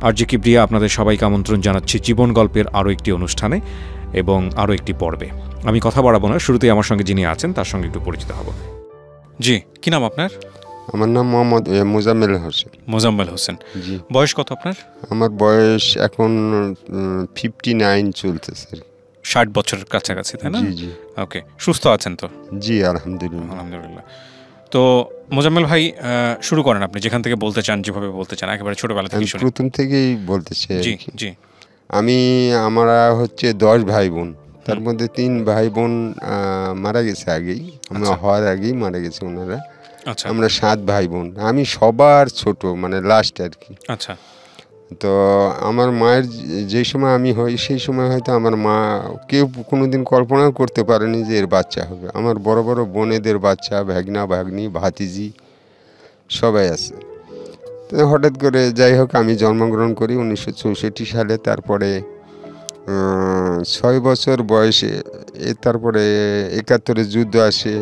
RJ Kibria আপনাদের সবাইকে আমন্ত্রণ জানাচ্ছি জীবন গল্পের আরও একটি অনুষ্ঠানে এবং আরও একটি পর্বে। আমি কথা বাড়াবো না, শুরুতেই আমার সঙ্গে যিনি আছেন তার সঙ্গে একটু পরিচিত হব। জি, কি নাম আপনার? আমার নাম মোহাম্মদ মোজাম্মেল হোসেন। মোজাম্মেল হোসেন। জি। বয়স কত আপনার? আমার বয়স এখন 59 চলতেছে। 60 বছরের কাছাকাছি, তাই না? জি জি। ওকে, সুস্থ আছেন তো? জি আলহামদুলিল্লাহ। আলহামদুলিল্লাহ। তো মোজাম্মেল ভাই, শুরু করেন আপনি যেখান থেকে বলতে চান, যেভাবে বলতে চান, একেবারে ছোটবেলা থেকে শুনি। প্রথম থেকেই বলতে চাই। জি জি। আমরা হচ্ছে 10 ভাই বোন, তার মধ্যে 3 ভাই বোন মারা গেছে আগেই, আমরা হওয়ার আগেই মারা গেছে ওনারা। আচ্ছা। আমরা 7 ভাই বোন, আমি সবার ছোট, মানে লাস্ট আর কি। আচ্ছা। তো আমার মায়ের যে সময় আমি হই সেই সময় হয়তো আমার মা কেউ কোনোদিন কল্পনাও করতে পারেনি যে এর বাচ্চা হবে। আমার বড় বড় বোনেদের বাচ্চা, ভাগনা ভাগ্নি ভাতিজি সবাই আছে। তো হঠাৎ করে যাই হোক আমি জন্মগ্রহণ করি 1964 সালে। তারপরে 6 বছর বয়সে তারপরে 71-এ যুদ্ধ আসে।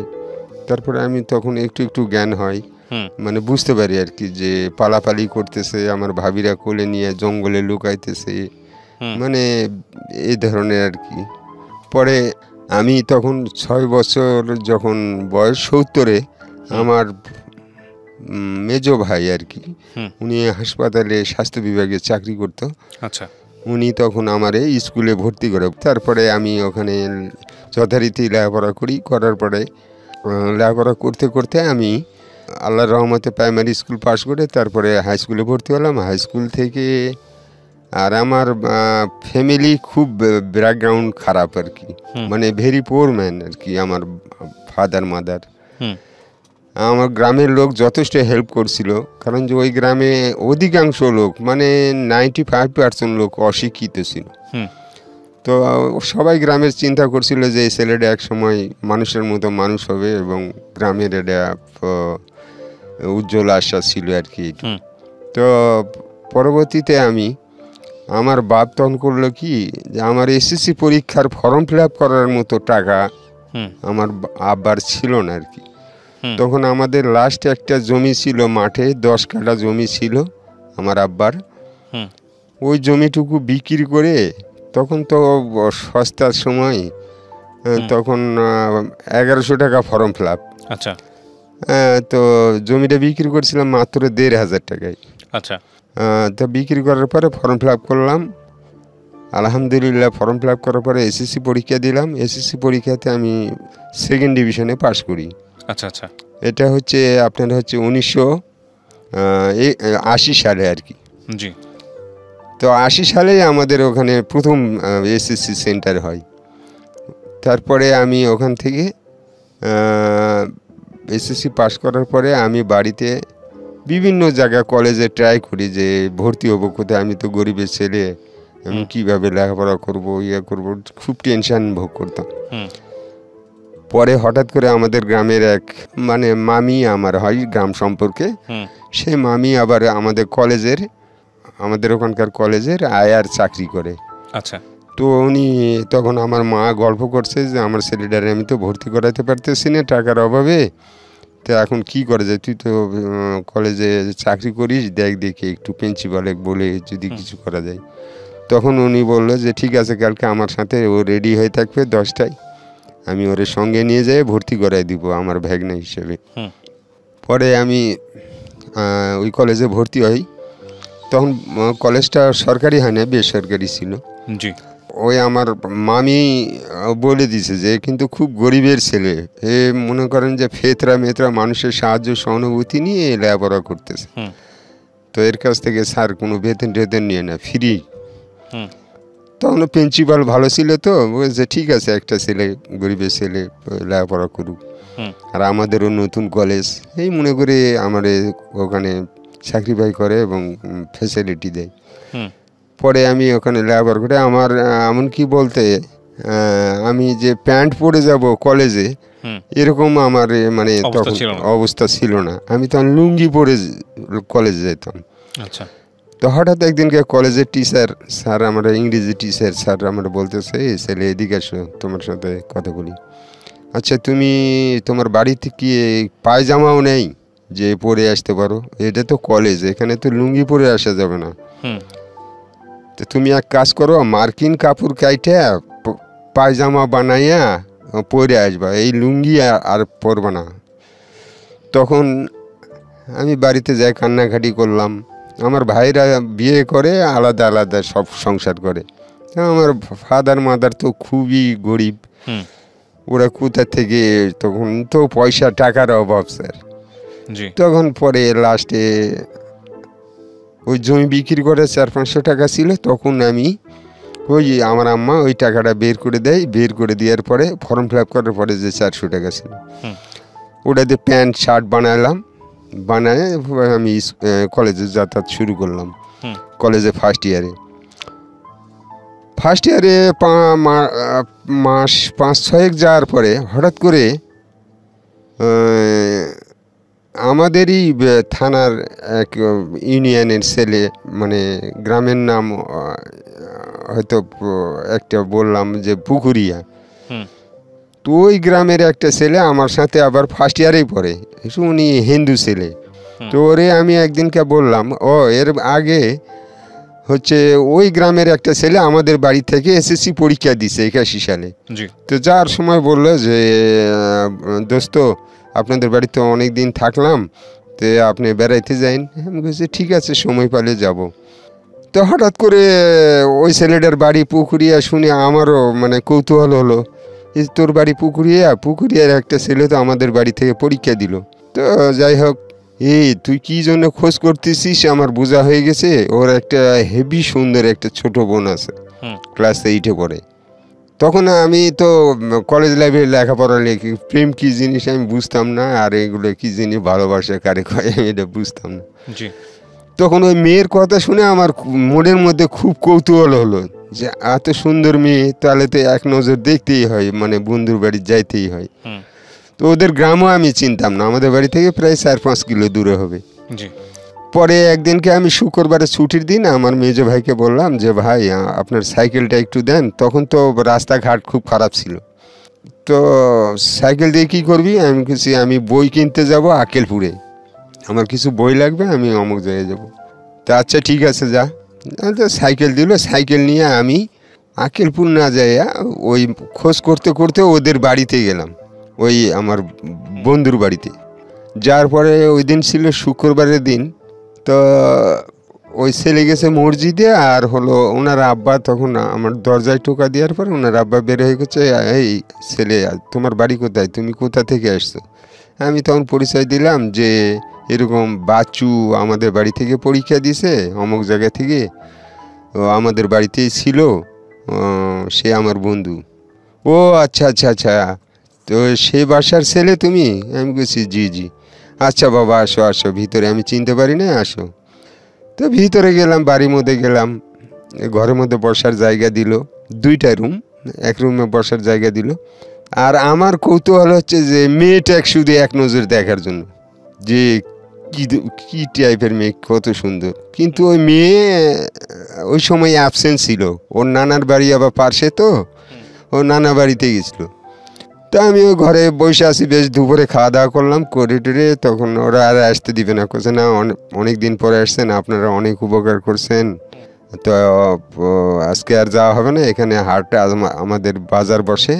তারপরে আমি তখন একটু একটু জ্ঞান হয়, মানে বুঝতে পারি আর কি যে পালাপালি করতেছে, আমার ভাবিরা কোলে নিয়ে জঙ্গলে লুকাইতেছে, মানে এই ধরনের আর কি। পরে আমি তখন 6 বছর যখন বয়স 70-এ আমার মেজো ভাই আর কি, উনি হাসপাতালে স্বাস্থ্য বিভাগে চাকরি করতো। আচ্ছা। উনি তখন আমারে স্কুলে ভর্তি করে। তারপরে আমি ওখানে যথারীতি লেখাপড়া করি। করার পরে লেখাপড়া করতে করতে আমি আল্লাহর রহমতে প্রাইমারি স্কুল পাস করে তারপরে হাই স্কুলে ভর্তি হলাম। হাই স্কুল থেকে আর আমার ফ্যামিলি খুব ব্যাকগ্রাউন্ড খারাপ আর কি, মানে ভেরি পোর ম্যান আর কি। আমার ফাদার মাদার, আমার গ্রামের লোক যথেষ্ট হেল্প করছিল, কারণ যে ওই গ্রামে অধিকাংশ লোক, মানে 95% লোক অশিক্ষিত ছিল। তো সবাই গ্রামের চিন্তা করছিল যে এই ছেলেটা এক সময় মানুষের মতো মানুষ হবে এবং গ্রামের এটা উজ্জ্বল আশা ছিল আর কি। তো পরবর্তীতে আমার বাপ তখন করলো কি, যে আমার এসএসসি পরীক্ষার ফর্ম ফিল আপ করার মতো টাকা আমার আব্বার ছিল না আর কি। তখন আমাদের লাস্ট একটা জমি ছিল মাঠে, 10 কাঠা জমি ছিল আমার আব্বার। ওই জমিটুকু বিক্রি করে, তখন তো সস্তার সময়, তখন 1100 টাকা ফর্ম ফিল আপ। আচ্ছা। তো জমিটা বিক্রি করছিলাম মাত্র 1500 টাকায়। আচ্ছা। তো বিক্রি করার পরে ফর্ম ফিল আপ করলাম। আলহামদুলিল্লাহ ফর্ম ফিল আপ করার পরে এসএসসি পরীক্ষা দিলাম। এসএসসি পরীক্ষাতে আমি 2nd ডিভিশনে পাশ করি। আচ্ছা আচ্ছা। এটা হচ্ছে আপনার হচ্ছে 1980 সালে আর কি। জি। তো 80 সালেই আমাদের ওখানে প্রথম এসএসসি সেন্টার হয়। তারপরে আমি ওখান থেকে এসএসসি পাস করার পরে আমি বাড়িতে বিভিন্ন জায়গায় কলেজে ট্রাই করি যে ভর্তি হবো কোথায়। আমি তো গরিবের ছেলে, আমি কীভাবে লেখাপড়া করবো, করবো, খুব টেনশন ভোগ করতাম। পরে হঠাৎ করে আমাদের গ্রামের এক মানে মামি আমার হয় গ্রাম সম্পর্কে, সেই মামি আবার আমাদের ওখানকার কলেজের আয়ার চাকরি করে। আচ্ছা। তো উনি তখন আমার মা গল্প করছে যে আমার ছেলেটারে আমি তো ভর্তি করাতে পারতেছি না টাকার অভাবে, তো এখন কি করা যায়, তুই তো কলেজে চাকরি করিস, দেখি একটু প্রিন্সিপালে বলে যদি কিছু করা যায়। তখন উনি বললো যে ঠিক আছে, কালকে আমার সাথে ও রেডি হয়ে থাকবে 10টায়, আমি ওর সঙ্গে নিয়ে যাই ভর্তি করাই দিব আমার ভাগনা হিসেবে। পরে আমি ওই কলেজে ভর্তি হই। তখন কলেজটা সরকারি হয় না, বেসরকারি ছিল। জি। ওই আমার মামি বলে দিছে যে কিন্তু খুব গরিবের ছেলে, এ মনে করেন যে ফেতরা মানুষের সাহায্য সহানুভূতি নিয়ে লেখাপড়া করতেছে, তো এর কাছ থেকে স্যার কোনো বেতন নিয়ে না, ফ্রি। তখন প্রিন্সিপাল ভালো ছিল, তো বলছে ঠিক আছে একটা ছেলে, গরিবের ছেলে লেখাপড়া করুক, আর আমাদেরও নতুন কলেজ, এই মনে করে আমার ওখানে স্যাক্রিফাই করে এবং ফ্যাসিলিটি দেয়। পরে আমি ওখানে লেখাপড়া করে আমার এমনকি বলতে আমি যে প্যান্ট পরে যাব কলেজে এরকম আমার মানে তখন অবস্থা ছিল না। আমি তখন লুঙ্গি পরে কলেজে যেতাম। আচ্ছা। তো হঠাৎ একদিনকে কলেজের টিচার স্যার, আমরা ইংরেজি টিচার স্যার আমরা বলতেছে, এই ছেলে এদিকে আসো, তোমার সাথে কথা বলি। আচ্ছা, তুমি তোমার বাড়িতে কি পায়জামাও নেই যে পরে আসতে পারো? এটা তো কলেজ, এখানে তো লুঙ্গি পরে আসা যাবে না। তো তুমি এক কাজ করো, মার্কিন কাপড় কাইটে পায়জামা বানাইয়া পরে আসবা, এই লুঙ্গি আর পরবা না। তখন আমি বাড়িতে যাই, কান্নাকাটি করলাম। আমার ভাইরা বিয়ে করে আলাদা আলাদা সব সংসার করে। আমার ফাদার মাদার তো খুবই গরিব, ওরা কোথা থেকে, তখন তো পয়সা টাকার অভাব স্যার। তখন পরে লাস্টে ওই জমি বিক্রি করে 400-500 টাকা ছিল, তখন আমি ওই আমার আম্মা ওই টাকাটা বের করে দেয়। বের করে দেওয়ার পরে ফর্ম ফিল আপ করার পরে যে 400 টাকা ছিল, ওটাতে প্যান্ট শার্ট বানালাম। বানায় আমি কলেজে যাতায়াত শুরু করলাম। কলেজে ফার্স্ট ইয়ারে মাস 5-6 যাওয়ার পরে হঠাৎ করে আমাদেরই থানার এক ইউনিয়নের ছেলে, মানে গ্রামের নাম হয়তো একটা বললাম যে পুকুরিয়া, তো ওই গ্রামের একটা ছেলে আমার সাথে আবার ফার্স্ট ইয়ারেই পড়ে, উনি হিন্দু ছেলে। তো ওরে আমি একদিনকে বললাম, এর আগে হচ্ছে ওই গ্রামের একটা ছেলে আমাদের বাড়ি থেকে এসএসসি পরীক্ষা দিছে 81 সালে। তো যার সময় বললো যে দোস্ত আপনাদের বাড়িতে অনেক দিন থাকলাম, তো আপনি বেড়াইতে যাইন। আমি বলছি ঠিক আছে, সময় পেলে যাব। তো হঠাৎ করে ওই ছেলেটার বাড়ি পুকুরিয়া শুনে আমারও মানে কৌতূহল হলো, তোর বাড়ি পুকুরিয়ার একটা ছেলে তো আমাদের বাড়ি থেকে পরীক্ষা দিল। তো যাই হোক, তুই কী জন্য খোঁজ করতেছিস আমার বোঝা হয়ে গেছে। ওর একটা হেভি সুন্দর একটা ছোট বোন আছে, ক্লাস 8-এ পড়ে। তখন আমি তো কলেজ লাইফে লেখাপড়া লিখি, প্রেম কী জিনিস আমি বুঝতাম না, আর এগুলো কী জিনিস ভালোবাসা কারে কয় আমি এটা বুঝতাম না। তখন ওই মেয়ের কথা শুনে আমার মনের মধ্যে খুব কৌতূহল হলো যে এত সুন্দর মেয়ে, তাহলে তো এক নজর দেখতেই হয়, মানে বন্ধুর বাড়ি যাইতেই হয়। তো ওদের গ্রামও আমি চিনতাম না, আমাদের বাড়ি থেকে প্রায় 4-5 কিলো দূরে হবে। পরে একদিনকে আমি শুক্রবারে ছুটির দিন আমার মেজো ভাইকে বললাম যে ভাই আপনার সাইকেলটা একটু দেন। তখন তো রাস্তাঘাট খুব খারাপ ছিল, তো সাইকেল দিয়ে কী করবি? আমি কিছু আমি বই কিনতে যাব আকেলপুরে, আমার কিছু বই লাগবে, আমি অমুক জায়গায় যাব। তা আচ্ছা ঠিক আছে যা। সাইকেল দিল, সাইকেল নিয়ে আমি আকেলপুর না যাইয়া ওই খোঁজ করতে করতে ওদের বাড়িতে গেলাম, ওই আমার বন্ধুর বাড়িতে। যার পরে ওই দিন ছিল শুক্রবারের দিন, তো ওই ছেলে গেছে মসজিদে, আর হলো ওনার আব্বা তখন আমার দরজায় টোকা দেওয়ার পর ওনার আব্বা বের হয়ে গেছে, এই ছেলে তোমার বাড়ি কোথায়, তুমি কোথা থেকে আসছো? আমি তখন পরিচয় দিলাম যে এরকম বাচ্চু আমাদের বাড়ি থেকে পরীক্ষা দিছে অমুক জায়গা থেকে, আমাদের বাড়িতেই ছিল, সে আমার বন্ধু। ও আচ্ছা আচ্ছা আচ্ছা, তো সে বাসার ছেলে তুমি? আমি বলছি জি। আচ্ছা বাবা আসো আসো ভিতরে, আমি চিনতে পারি না, আসো। তো ভিতরে গেলাম, বাড়ির মধ্যে গেলাম, ঘরের মধ্যে বসার জায়গা দিল, 2টা রুম, এক রুমে বসার জায়গা দিল। আর আমার কৌতূহল হচ্ছে যে মেয়েটা শুধু এক নজর দেখার জন্য যে কী টাইপের মেয়ে, কত সুন্দর। কিন্তু ওই মেয়ে ওই সময় অ্যাবসেন্ট ছিল, ওর নানার বাড়ি আবার পার্শ্বে, তো ও নানা বাড়িতে গেছিলো। তা আমি ওই ঘরে বসে আছি, বেশ দুপুরে খাওয়া দাওয়া করলাম করে টরে, তখন ওরা আর আসতে দিবে না, করছে না অনেক দিন পরে আসছেন, আপনারা অনেক উপকার করছেন, তো আজকে আর যাওয়া হবে না, এখানে হাটটা আমাদের বাজার বসে,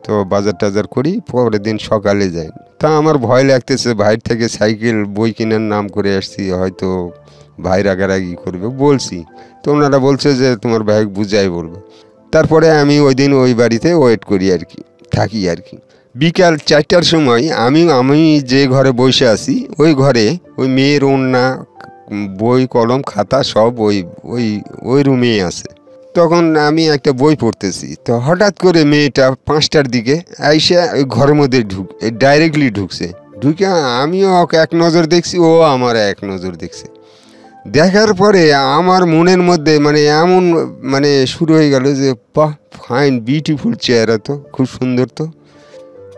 তো বাজার টাজার করি, পরের দিন সকালে যাই। তা আমার ভয় লাগতেছে, ভাইয়ের থেকে সাইকেল বই কেনার নাম করে আসছি, হয়তো ভাই রাগারাগি করবে বলছি। তো ওনারা বলছে যে তোমার ভাই বুঝাই বলবে। তারপরে আমি ওই দিন ওই বাড়িতে ওয়েট করি আর কি, থাকি আর কি। বিকাল 4টার সময় আমি যে ঘরে বসে আছি ওই ঘরে ওই মেয়ের ওড়না, বই কলম খাতা সব ওই রুমেই আছে। তখন আমি একটা বই পড়তেছি, তো হঠাৎ করে মেয়েটা 5টার দিকে আইসা ওই ঘরের মধ্যে ডাইরেক্টলি ঢুকছে। ঢুকে আমিও ওকে এক নজর দেখছি, ও আমার এক নজর দেখছে। দেখার পরে আমার মনের মধ্যে মানে এমন মানে শুরু হয়ে গেল যে বাহ, ফাইন বিউটিফুল চেহারা, তো খুব সুন্দর।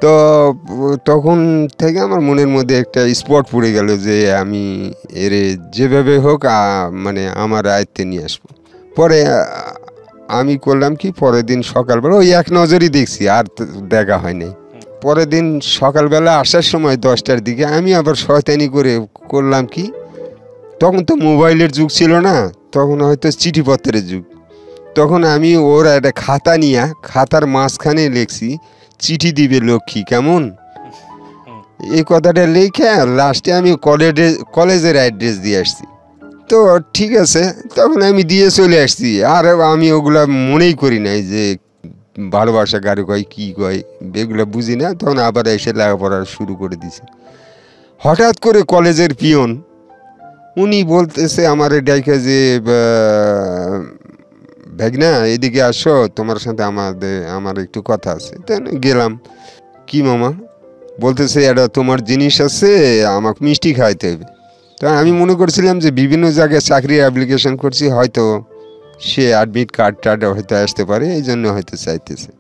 তো তখন থেকে আমার মনের মধ্যে একটা স্পট পড়ে গেল যে আমি এর যেভাবে হোক মানে আমার আয়ত্তে নিয়ে আসবো। পরে আমি করলাম কি, পরের দিন সকালবেলা ওই এক নজরই দেখছি, আর দেখা হয়নি। পরের দিন সকালবেলা আসার সময় 10টার দিকে আমি আবার শয়তানি করে করলাম কি, তখন তো মোবাইলের যুগ ছিল না, তখন হয়তো চিঠিপত্রের যুগ। তখন আমি ওর একটা খাতা নিয়ে খাতার মাঝখানে লিখছি, চিঠি দিবে লক্ষ্মী কেমন, এই কথাটা লিখে লাস্টে আমি কলেজের অ্যাড্রেস দিয়ে আসছি। তো ঠিক আছে, তখন আমি দিয়ে চলে আসছি। আর আমি ওগুলা মনেই করি নাই যে ভালোবাসা কারো কয় কী কয়, এগুলো বুঝি না। তখন আবার এসে লেখাপড়া শুরু করে দিছি। হঠাৎ করে কলেজের পিয়ন উনি বলতেছে আমার ডাইকা যে ভাগনা এদিকে আসো, তোমার সাথে আমার একটু কথা আছে। তাই গেলাম। কি মামা? বলতেছে এটা তোমার জিনিস আছে, আমাকে মিষ্টি খাওয়াইতে হবে। তা আমি মনে করছিলাম যে বিভিন্ন জায়গায় চাকরির অ্যাপ্লিকেশন করছি, হয়তো সে অ্যাডমিট কার্ড হয়তো আসতে পারে, এই জন্য হয়তো চাইতেছে।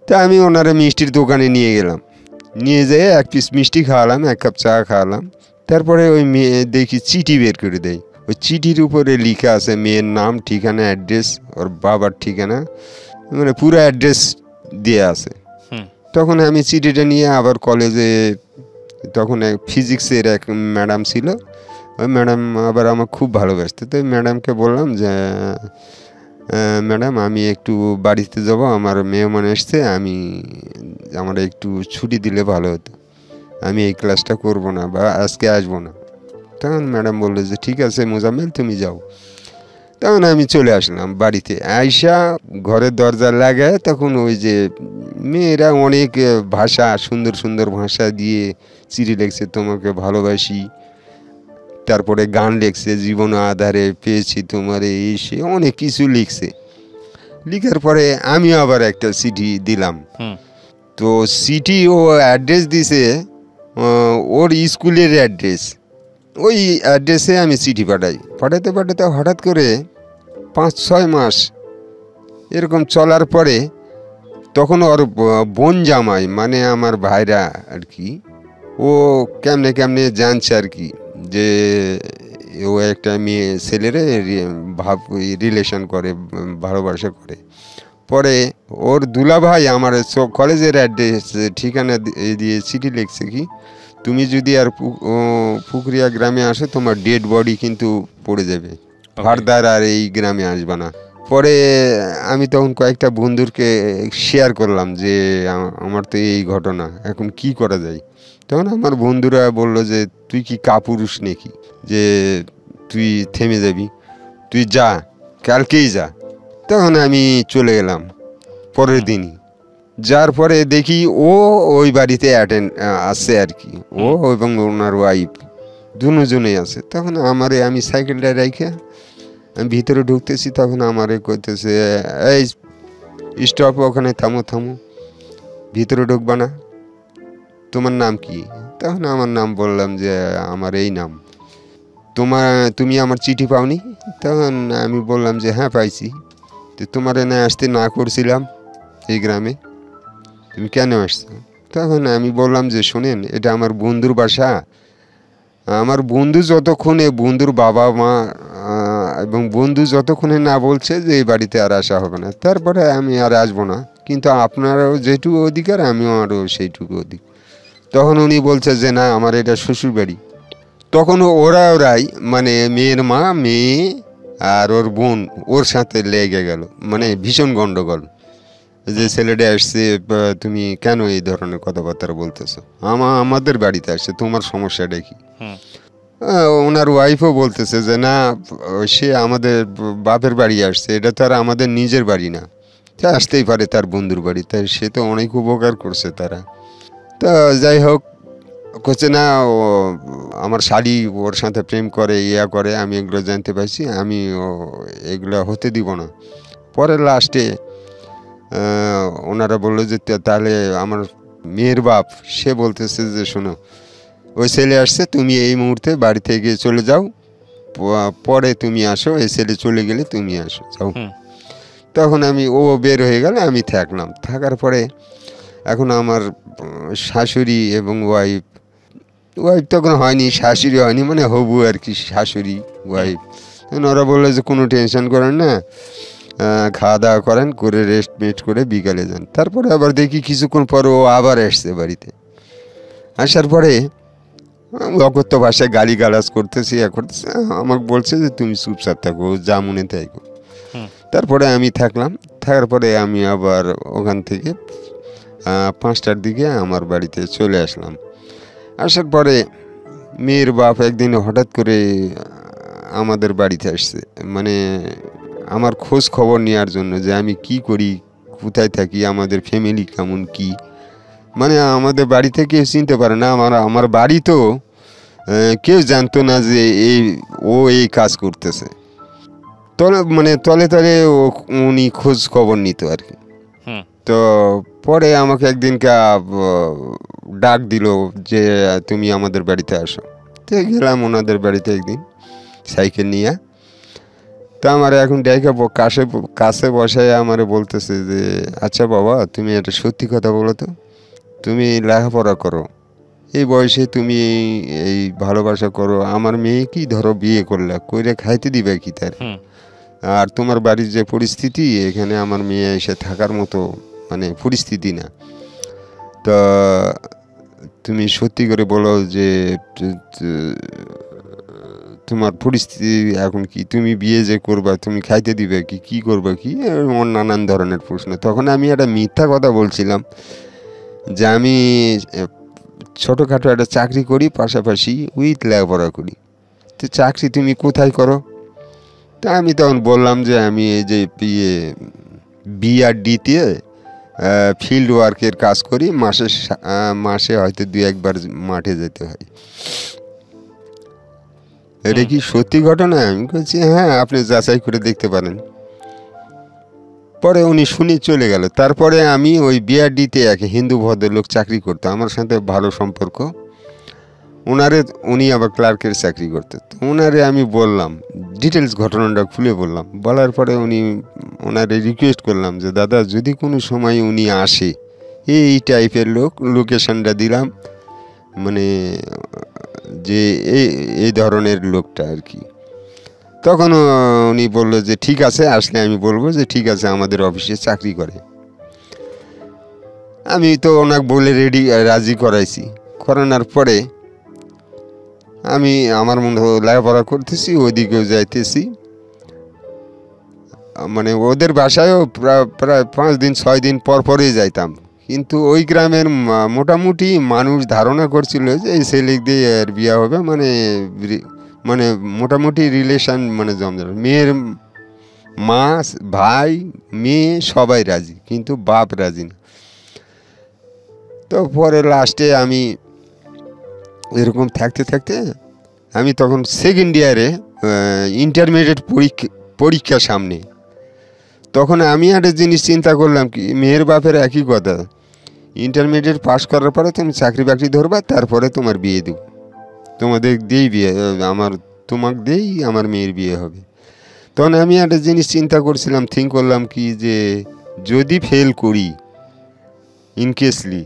তা আমি ওনারা মিষ্টির দোকানে নিয়ে গেলাম, নিয়ে যেয়ে এক পিস মিষ্টি খাওয়ালাম, এক কাপ চা খাওয়ালাম। তারপরে ওই মেয়ে দেখি চিঠি বের করে দেয়। ওই চিঠির উপরে লেখা আছে মেয়ের নাম, ঠিকানা, অ্যাড্রেস, ওর বাবার ঠিকানা, মানে পুরো অ্যাড্রেস দিয়ে আছে। তখন আমি চিঠিটা নিয়ে আবার কলেজে, তখন ফিজিক্সের এক ম্যাডাম ছিল, ওই ম্যাডাম আবার আমার খুব ভালোবাসতো। তো ম্যাডামকে বললাম যে ম্যাডাম আমি একটু বাড়িতে যাব, আমার মেহমান এসছে, আমার একটু ছুটি দিলে ভালো হতো, আমি এই ক্লাসটা করব না বা আজকে আসবো না। তখন ম্যাডাম বললো যে ঠিক আছে মোজাম্মেল তুমি যাও। তখন আমি চলে আসলাম বাড়িতে। আয়সা ঘরের দরজা লাগায়, তখন ওই যে মেয়েরা অনেক ভাষা, সুন্দর সুন্দর ভাষা দিয়ে চিঠি লিখছে, তোমাকে ভালোবাসি, তারপরে গান লিখছে, জীবন আধারে পেয়েছি তোমার, এই সে অনেক কিছু লিখছে। লিখার পরে আমি আবার একটা চিঠি দিলাম। তো চিঠি ও অ্যাড্রেস দিছে ওর স্কুলের অ্যাড্রেস, ওই অ্যাড্রেসে আমি চিঠি পাঠাতে হঠাৎ করে 5-6 মাস এরকম চলার পরে তখন ওর বোন জামাই, মানে আমার ভাইরা আর কি, ও কেমনে জানছে আর কি যে ও একটা মেয়ে ছেলেরে রিলেশন করে, ভালোবাসা করে। পরে ওর দুলাভাই আমার কলেজের অ্যাড্রেস ঠিকানা দিয়ে চিঠি লিখছে কি, তুমি যদি আর পুকুরিয়া গ্রামে আসো তোমার ডেড বডি কিন্তু পড়ে যাবে, ফার্দার আর এই গ্রামে আসবে না। পরে আমি তখন কয়েকটা বন্ধুকে শেয়ার করলাম যে আমার তো এই ঘটনা, এখন কি করা যায়। তখন আমার বন্ধুরা বলল যে তুই কি কাপুরুষ নাকি যে তুই থেমে যাবি, তুই যা, কালকেই যা। তখন আমি চলে গেলাম পরের দিনই। যার পরে দেখি ও ওই বাড়িতে আসছে আর কি, ও এবং ওনার ওয়াইফ দুজনেই আছে। তখন আমি সাইকেলটা রেখে আমি ভিতরে ঢুকতেছি, তখন আমারে কইতেছে এই স্টপ, ওখানে থামো, ভিতরে ঢুকবা না, তোমার নাম কি? তখন আমার নাম বললাম যে আমার এই নাম। তুমি আমার চিঠি পাওনি? তখন আমি বললাম যে হ্যাঁ পাইছি। তো তোমার এনে আসতে না করছিলাম এই গ্রামে, তুমি কেন আসছো? তখন আমি বললাম যে শোনেন, এটা আমার বন্ধুর বাসা, আমার বন্ধু যতক্ষণে, বন্ধুর বাবা মা এবং বন্ধু যতক্ষণে না বলছে যে এই বাড়িতে আর আসা হবে না, তারপরে আমি আর আসবো না, কিন্তু আপনারও যেটুকু অধিকার আমিও আরও সেইটুকু অধিকার। তখন উনি বলছে যে না আমার এটা শ্বশুর বাড়ি। তখন ওরাই মানে মেয়ের মা, মেয়ে আর ওর বোন ওর সাথে লেগে গেল, মানে ভীষণ গন্ডগোল যে ছেলেটা আসছে, তুমি কেন এই ধরনের কথাবার্তা বলতেছো, আমাদের বাড়িতে আসছে, তোমার সমস্যাটা কি? ওনার ওয়াইফও বলতেছে যে না সে আমাদের বাপের বাড়ি আসছে, এটা তো আর আমাদের নিজের বাড়ি না, তা আসতেই পারে তার বন্ধুর বাড়ি, তাই সে তো অনেক উপকার করছে তারা। তা যাই হোক, করছে না ও আমার শাড়ি ওর সাথে প্রেম করে, করে, আমি এগুলো জানতে পারছি, আমি এগুলো হতে দিব না। পরে লাস্টে ওনারা বললো যে তাহলে আমার মেয়ের বাপ সে বলতেছে যে শোনো ওই ছেলে আসছে, তুমি এই মুহূর্তে বাড়ি থেকে চলে যাও, পরে তুমি আসো, এই ছেলে চলে গেলে তুমি আসো, যাও। তখন ও বের হয়ে গেল, আমি থাকলাম। থাকার পরে এখন আমার শাশুড়ি এবং ওয়াইফ তখন হয়নি, শাশুড়ি হয়নি, মানে হবু আর কি, শাশুড়ি ওয়াইফ, ওরা বললো যে কোনো টেনশন করেন না, খাওয়া দাওয়া করেন, করে রেস্ট করে বিকালে যান। তারপরে আবার দেখি কিছুক্ষণ পর ও আবার আসছে বাড়িতে। আসার পরে অকথ্য ভাষায় গালিগালাজ করতেছি, করতেছে। আমাকে বলছে যে তুমি চুপচাপ থাকো, যা মনে থাকো। তারপরে আমি থাকলাম। থাকার পরে আমি আবার ওখান থেকে 5টার দিকে আমার বাড়িতে চলে আসলাম। আসার পরে মেয়ের বাপ একদিন হঠাৎ করে আমাদের বাড়িতে আসছে, মানে আমার খোঁজ খবর নেওয়ার জন্য, যে আমি কি করি, কোথায় থাকি, আমাদের ফ্যামিলি কেমন, কি। মানে আমাদের বাড়ি থেকে কেউ চিনতে পারে না, আমার বাড়ি তো কেউ জানতো না যে ও এই কাজ করতেছে। মানে তলে তলে উনি খোঁজ খবর নিত আর কি। তো পরে আমাকে একদিনকে ডাক দিল যে তুমি আমাদের বাড়িতে আসো। তো গেলাম ওনাদের বাড়িতে একদিন সাইকেল নিয়ে। তো আমার এখন ডাইকা কাছে বসায় আমার বলতেছে যে আচ্ছা বাবা, তুমি একটা সত্যি কথা বলো তো, তুমি লেখাপড়া করো, এই বয়সে তুমি এই ভালোবাসা করো, আমার মেয়ে কি ধরো বিয়ে করলে, কইরে খাইতে দিবে কি তার? আর তোমার বাড়ির যে পরিস্থিতি, এখানে আমার মেয়ে এসে থাকার মতো মানে পরিস্থিতি না। তো তুমি সত্যি করে বলো যে তোমার পরিস্থিতি এখন কি, তুমি বিয়ে যে করবা, তুমি খাইতে দিবে কি, কি করবা কি, এমন নানান ধরনের প্রশ্ন। তখন আমি একটা মিথ্যা কথা বলছিলাম যে আমি ছোটোখাটো একটা চাকরি করি, পাশাপাশি উইথ লেখাপড়া করি। তো চাকরি তুমি কোথায় করো? তা আমি তখন বললাম যে আমি এই যে বিআরডিতে ফিল্ড ওয়ার্কের কাজ করি, মাসে হয়তো 2-1বার মাঠে যেতে হয়। এটা কি সত্যি ঘটনা? আমি বলছি হ্যাঁ, আপনি যাচাই করে দেখতে পারেন। পরে উনি শুনে চলে গেল। তারপরে আমি ওই বিআরডিতে এক হিন্দু ভদ্রলোক চাকরি করতো, আমার সাথে ভালো সম্পর্ক। উনি আবার ক্লার্কের চাকরি করতেন। তো ওনারে আমি বললাম, ডিটেলস ঘটনাটা খুলে বললাম। বলার পরে ওনারে রিকোয়েস্ট করলাম যে দাদা, যদি কোনো সময় উনি আসে, এই টাইপের লোকেশনটা দিলাম, মানে যে এই ধরনের লোকটা আর কি। তখন উনি বললো যে ঠিক আছে, আসলে আমি বলবো যে ঠিক আছে, আমাদের অফিসে চাকরি করে। আমি তো ওনাকে বলে রাজি করাইছি। করানোর পরে আমি আমার মনে লেখাপড়া করতেছি, ওইদিকেও যাইতেছি। মানে ওদের বাসায়ও প্রায় 5-6 দিন পরই যাইতাম। কিন্তু ওই গ্রামের মোটামুটি মানুষ ধারণা করছিল যে এই ছেলে দিয়ে আর বিয়ে হবে, মানে মোটামুটি রিলেশন, মানে জমজমাট। মেয়ের মা, ভাই, মেয়ে সবাই রাজি, কিন্তু বাপ রাজি না। তো পরে লাস্টে আমি এরকম থাকতে থাকতে আমি তখন সেকেন্ড ইয়ারে, ইন্টারমিডিয়েট পরীক্ষা সামনে। তখন আমি একটা জিনিস চিন্তা করলাম কি, মেয়ের বাপের একই কথা, ইন্টারমিডিয়েট পাস করার পরে তুমি চাকরি বাকরি ধরবা, তারপরে তোমার বিয়ে দেব, তোমাকে দিয়েই আমার মেয়ের বিয়ে হবে। তখন আমি একটা জিনিস চিন্তা করছিলাম, করলাম কি যে যদি ফেল করি ইনকেসলি,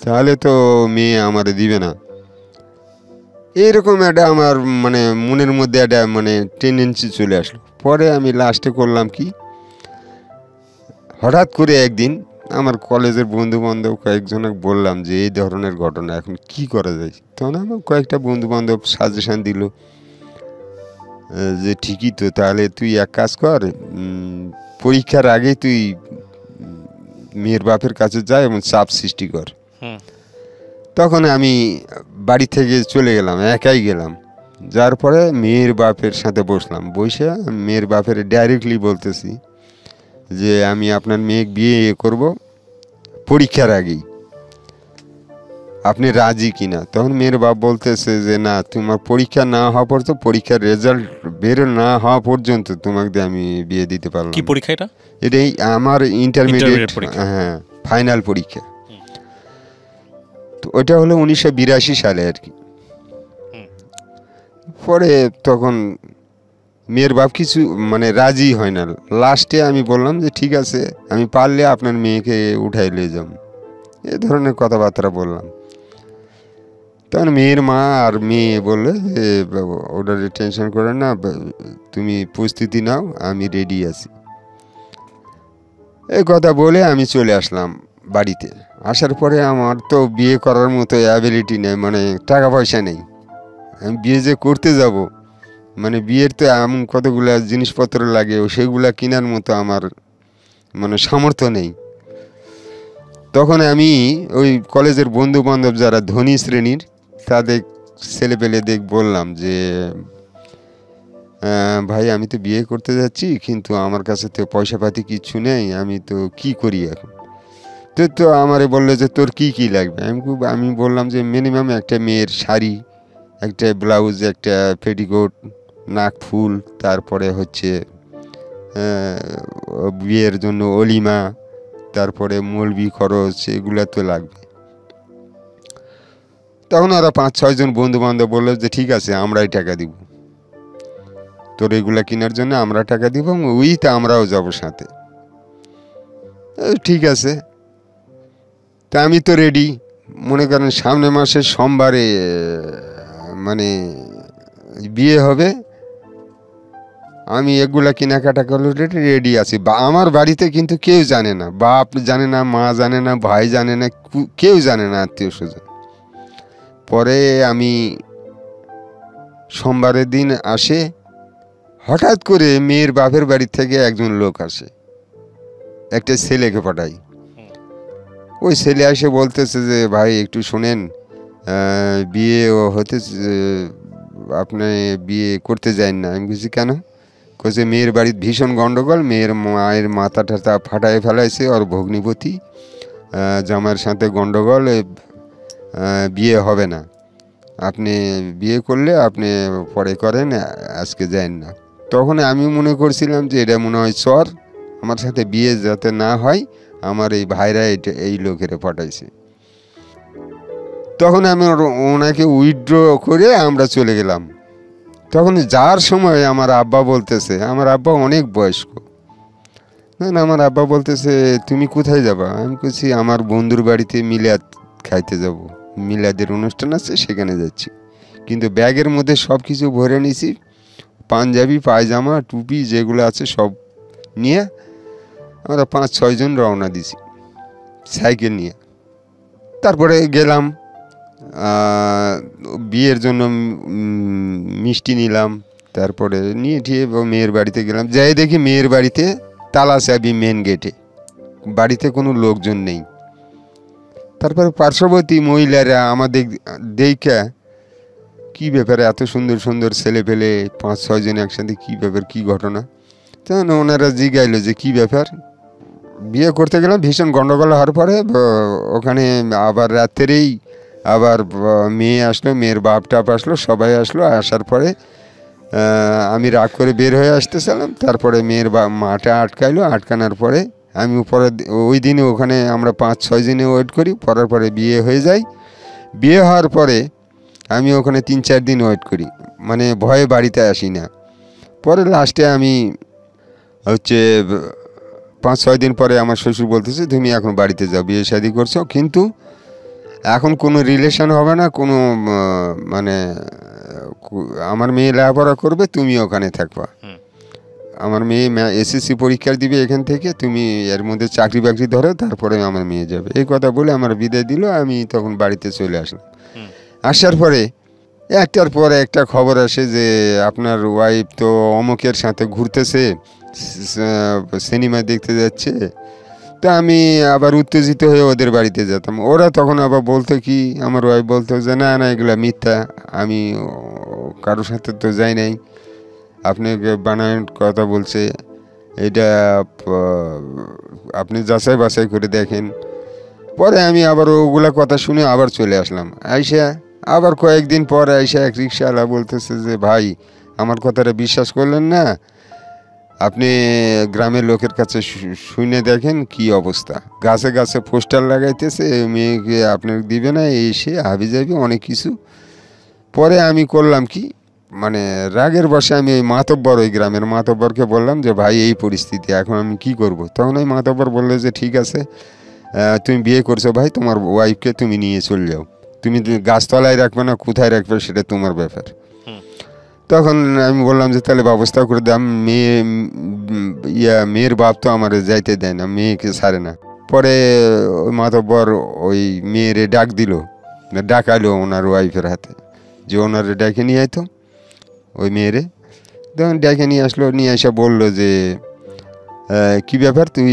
তাহলে তো মেয়ে আমার দিবে না। এইরকম একটা আমার মানে মনের মধ্যে একটা মানে টেন্ডেন্সি চলে আসলো। পরে আমি লাস্টে করলাম কি, হঠাৎ করে একদিন আমার কলেজের বন্ধুবান্ধব কয়েকজনকে বললাম যে এই ধরনের ঘটনা, এখন কি করা যায়। তখন আমার কয়েকটা বন্ধুবান্ধব সাজেশান দিল যে ঠিকই তো, তাহলে তুই এক কাজ কর, পরীক্ষার আগে তুই মেয়ের বাপের কাছে যা এবং চাপ সৃষ্টি কর। তখন আমি বাড়ি থেকে চলে গেলাম, একাই গেলাম। যার পরে মেয়ের বাপের সাথে বসলাম, বসে মেয়ের বাপের ডাইরেক্টলি বলতেছি যে আমি আপনার মেয়ে বিয়ে করব পরীক্ষার আগেই, আপনি রাজি কিনা। তখন মেয়ের বাপ বলতেছে যে না, তোমার পরীক্ষা না হওয়া পর্যন্ত, পরীক্ষার রেজাল্ট বের না হওয়া পর্যন্ত তোমাকে দিয়ে আমি বিয়ে দিতে পারলাম। কি পরীক্ষা এটা? এটাই আমার ইন্টারমিডিয়েট, হ্যাঁ, ফাইনাল পরীক্ষা। তো ওইটা হলো 1982 সালে আর কি। পরে তখন মেয়ের বাপ কিছু মানে রাজি হয় না। লাস্টে আমি বললাম যে ঠিক আছে, আমি পারলে আপনার মেয়েকে উঠাই নিয়ে যাব, এ ধরনের কথাবার্তা বললাম। তখন মেয়ের মা আর মেয়ে বললে যে ওটা টেনশন করে না, তুমি প্রস্তুতি নাও, আমি রেডি আছি। এই কথা বলে আমি চলে আসলাম বাড়িতে। আসার পরে আমার তো বিয়ে করার মতো অ্যাবিলিটি নেই, মানে টাকা পয়সা নেই। আমি বিয়ে যে করতে যাব, মানে বিয়ের তো এমন কতগুলা জিনিসপত্র লাগে, সেগুলা কেনার মতো আমার মানে সামর্থ্য নেই। তখন আমি ওই কলেজের বন্ধু বান্ধব যারা ধনী শ্রেণীর তাদের ছেলেপেলেদের বললাম যে ভাই আমি তো বিয়ে করতে যাচ্ছি, কিন্তু আমার কাছে তো পয়সা পাতি কিচ্ছু নেই, আমি তো কি করি এখন। তো আমারে বললো যে তোর কি কি লাগবে। আমি বললাম যে মিনিমাম একটা মেয়ের শাড়ি, একটা ব্লাউজ, একটা পেটিকোট, নাক ফুল, তারপরে হচ্ছে বিয়ের জন্য অলিমা, তারপরে মৌলবি খরচ, এগুলা তো লাগবে। তখন ওরা 5-6 জন বন্ধু বান্ধব বললো যে ঠিক আছে আমরাই টাকা দিব, তোর এগুলা কেনার জন্য আমরা টাকা দিব, ওইটা আমরাও যাবো সাথে। ঠিক আছে, তা আমি তো রেডি। মনে করেন সামনে মাসের সোমবারে মানে বিয়ে হবে, আমি এগুলা কেনাকাটা করলে রেডি আছি। বা আমার বাড়িতে কিন্তু কেউ জানে না, বাপ জানে না, মা জানে না, ভাই জানে না, কেউ জানে না, আত্মীয় স্বজন। পরে আমি সোমবারের দিন আসে, হঠাৎ করে মেয়ের বাপের বাড়ি থেকে একজন লোক আসে, একটা ছেলেকে পাঠাই। ওই ছেলে এসে বলতেছে যে ভাই একটু শোনেন, বিয়ে হতে, আপনি বিয়ে করতে যান না। আমি বলছি কেন? বলছে মেয়ের বাড়ির ভীষণ গন্ডগোল, মেয়ের মায়ের মাথা টাথা ফাটায় ফেলাইছে, ওর ভগ্নিপতি জামাইয়ের সাথে গন্ডগোল, বিয়ে হবে না, আপনি বিয়ে করলে আপনি পরে করেন, আজকে যান না। তখন আমি মনে করছিলাম যে এটা মনে হয় চর, আমার সাথে বিয়ে যাতে না হয়, আমার এই ভাইরা এই লোকেরা পাঠাইছে। তখন আমি ওনাকে উইথড্র করে আমরা চলে গেলাম। তখন যার সময় আমার আব্বা বলতেছে, আমার আব্বা অনেক বয়স্ক, না আমার আব্বা বলতেছে তুমি কোথায় যাবা? আমি বলছি আমার বন্ধুর বাড়িতে মিলাদ খাইতে যাব, মিলাদের অনুষ্ঠান আছে, সেখানে যাচ্ছি। কিন্তু ব্যাগের মধ্যে সব কিছু ভরে নিয়েছি, পাঞ্জাবি, পায়জামা, টুপি যেগুলো আছে সব নিয়ে আমরা 5-6 জন রওনা দিছি সাইকেল নিয়ে। তারপরে গেলাম, বিয়ের জন্য মিষ্টি নিলাম, তারপরে নিয়ে ঠিয়ে মেয়ের বাড়িতে গেলাম। যাই দেখি মেয়ের বাড়িতে তালা চাবি মেন গেটে, বাড়িতে কোনো লোকজন নেই। তারপরে পার্শ্ববর্তী মহিলারা আমাদের দেখা কী ব্যাপারে এত সুন্দর সুন্দর ছেলে পেলে 5-6 জন একসাথে, কী ব্যাপার, কী ঘটনা? তখন ওনারা জিজ্ঞাইলো যে কী ব্যাপার। বিয়ে করতে গেলাম, ভীষণ গন্ডগোল হওয়ার পরে ওখানে আবার রাত্রেই আবার মেয়ে আসলো, মেয়ের বাপ টাপ আসলো, সবাই আসলো। আসার পরে আমি রাগ করে বের হয়ে আসতেছিলাম, তারপরে মেয়ের মাটা আটকাইলো, আটকানোর পরে আমি পরে ওই দিনে ওখানে আমরা 5-6 দিনে ওয়েট করি, পরের পরে বিয়ে হয়ে যায়। বিয়ে হওয়ার পরে আমি ওখানে 3-4 দিন ওয়েট করি, মানে ভয়ে বাড়িতে আসি না। পরে লাস্টে আমি হচ্ছে 5-6 দিন পরে আমার শ্বশুর বলতেছে তুমি এখন বাড়িতে যাও, বিয়ে শাদি করছো, কিন্তু এখন কোনো রিলেশন হবে না, কোনো মানে আমার মেয়ে লেখাপড়া করবে, তুমি ওখানে থাকবা। আমার মেয়ে এসএসসি পরীক্ষা দিবে এখান থেকে, তুমি এর মধ্যে চাকরি বাকরি ধরো, তারপরে আমার মেয়ে যাবে। এই কথা বলে আমার বিদায় দিল। আমি তখন বাড়িতে চলে আসলাম। আসার পরে একটার পর একটা খবর আসে যে আপনার ওয়াইফ তো অমুকের সাথে ঘুরতেছে, সিনেমা দেখতে যাচ্ছে। তা আমি আবার উত্তেজিত হয়ে ওদের বাড়িতে যেতাম। ওরা তখন আবার বলতো কি, আমার ওয়াইফ বলতো যে না না এগুলো মিথ্যা, আমি কারোর সাথে তো যাই নাই, আপনি বানায় কথা বলছে, এটা আপনি যাচাই বাছাই করে দেখেন। পরে আমি আবার ওগুলা কথা শুনে আবার চলে আসলাম। আইসা আবার কয়েকদিন পর আইসা এক রিক্সাওয়ালা বলতেছে যে ভাই আমার কথাটা বিশ্বাস করলেন না, আপনি গ্রামের লোকের কাছে শুনে দেখেন কি অবস্থা, গাছে গাছে পোস্টার লাগাইতেছে, মেয়েকে আপনার দিবে না, এসে হাবি যাবি অনেক কিছু। পরে আমি করলাম কি, মানে রাগের বসে আমি ওই মাতব্বর, ওই গ্রামের মাতব্বরকে বললাম যে ভাই এই পরিস্থিতি, এখন আমি কি করব। তখন ওই মাতব্বর বললো যে ঠিক আছে, তুমি বিয়ে করছো ভাই, তোমার ওয়াইফকে তুমি নিয়ে চলে যাও, তুমি গাছতলায় রাখবে না কোথায় রাখবে সেটা তোমার ব্যাপার। তখন আমি বললাম যে তাহলে ব্যবস্থা করে দাম, মেয়ের বাপ তো আমার যাইতে দেয় না, মেয়েকে ছাড়ে না। পরে ওই মাতব্বর ওই মেয়েরে ডাক দিল, ডাকালো ওনার ওয়াইফের হাতে, যে ওনারে ডেকে নিয়ে আইতো ওই মেয়েরে। তখন ডেকে নিয়ে আসলো, নিয়ে এসে বললো যে কী ব্যাপার, তুই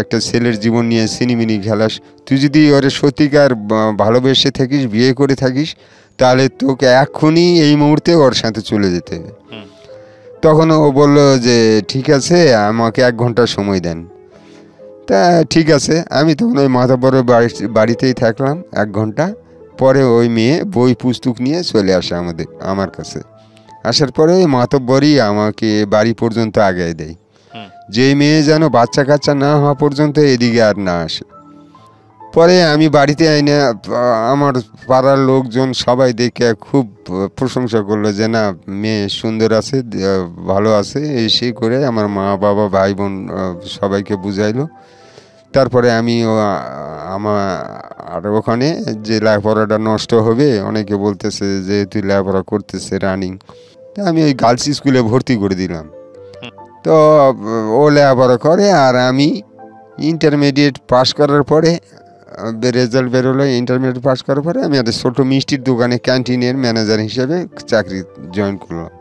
একটা ছেলের জীবন নিয়ে সিনিমিনি খেলাস, তুই যদি ওরে সত্যিকার ভালোবেসে থাকিস, বিয়ে করে থাকিস, তাহলে তোকে এক্ষুনি এই মুহূর্তে ওর সাথে চলে যেতে হবে। তখন ও বললো যে ঠিক আছে, আমাকে 1 ঘন্টা সময় দেন। তা ঠিক আছে, আমি তখন ওই মাতাব্বরের বাড়িতেই থাকলাম 1 ঘন্টা। পরে ওই মেয়ে বই পুস্তক নিয়ে চলে আসে আমার কাছে। আসার পরে ওই মাতাব্বরই আমাকে বাড়ি পর্যন্ত আগায় দেয়, যে মেয়ে যেন বাচ্চা কাচ্চা না হওয়া পর্যন্ত এদিকে আর না আসে। পরে আমি বাড়িতে আইনে আমার পাড়ার লোকজন সবাই দেখে খুব প্রশংসা করলো যে না, মেয়ে সুন্দর আছে, ভালো আছে, এই সেই করে আমার মা বাবা ভাই বোন সবাইকে বুঝাইলো। তারপরে আমি আর ওখানে যে লেখাপড়াটা নষ্ট হবে, অনেকে বলতেছে যে তুই লেখাপড়া করতেছে রানিং, তা আমি ওই গার্লস স্কুলে ভর্তি করে দিলাম। তো ও লেখাপড়া করে, আর আমি ইন্টারমিডিয়েট পাস করার পরে রেজাল্ট বেরোলো। ইন্টারমিডিয়েট পাস করার পরে আমি একটা ছোটো মিষ্টির দোকানে ক্যান্টিনের ম্যানেজার হিসেবে চাকরি জয়েন করলাম।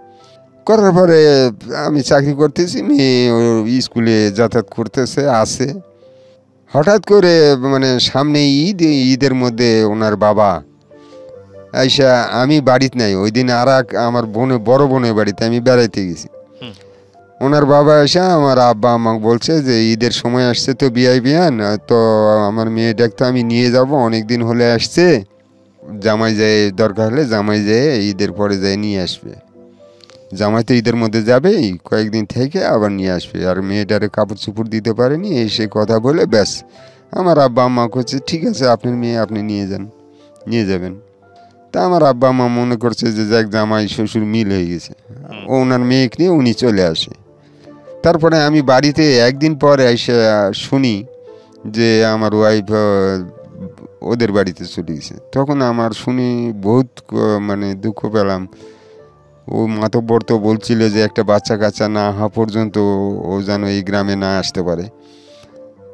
করার পরে আমি চাকরি করতেছি, মেয়ে স্কুলে যাতায়াত করতেছে আছে। হঠাৎ করে মানে সামনে ঈদের মধ্যে ওনার বাবা আইসা, আমি বাড়িতে নাই ওই দিন, আর আমার বড় বোনের বাড়িতে আমি বেড়াইতে গেছি। ওনার বাবা এসে আমার আব্বা আমাকে বলছে যে ঈদের সময় আসছে তো বিয়াই বিয়ান, তো আমার মেয়েটাকে তো আমি নিয়ে যাব, অনেক দিন হলে আসছে, জামাই যায়, দরকার হলে জামাই যায় ঈদের পরে যায় নিয়ে আসবে। জামাই তো ঈদের মধ্যে যাবে, কয়েকদিন থেকে আবার নিয়ে আসবে, আর মেয়েটারে কাপড় চুপড় দিতে পারেনি, এই সে কথা বলে ব্যাস আমার আব্বা আম্মা করছে ঠিক আছে আপনার মেয়ে আপনি নিয়ে যাবেন। তা আমার আব্বা আম্মা মনে করছে যে যাক জামাই শ্বশুর মিল হয়ে গেছে, ওনার মেয়েকে নিয়ে উনি চলে আসে। তারপরে আমি বাড়িতে একদিন পরে এসে শুনি যে আমার ওয়াইফ ওদের বাড়িতে চলে গেছে। তখন আমার শুনি বহুত মানে দুঃখ পেলাম। ও মাতব্বর তো বলছিল যে একটা বাচ্চা কাচ্চা না হওয়া পর্যন্ত ও যেন এই গ্রামে না আসতে পারে,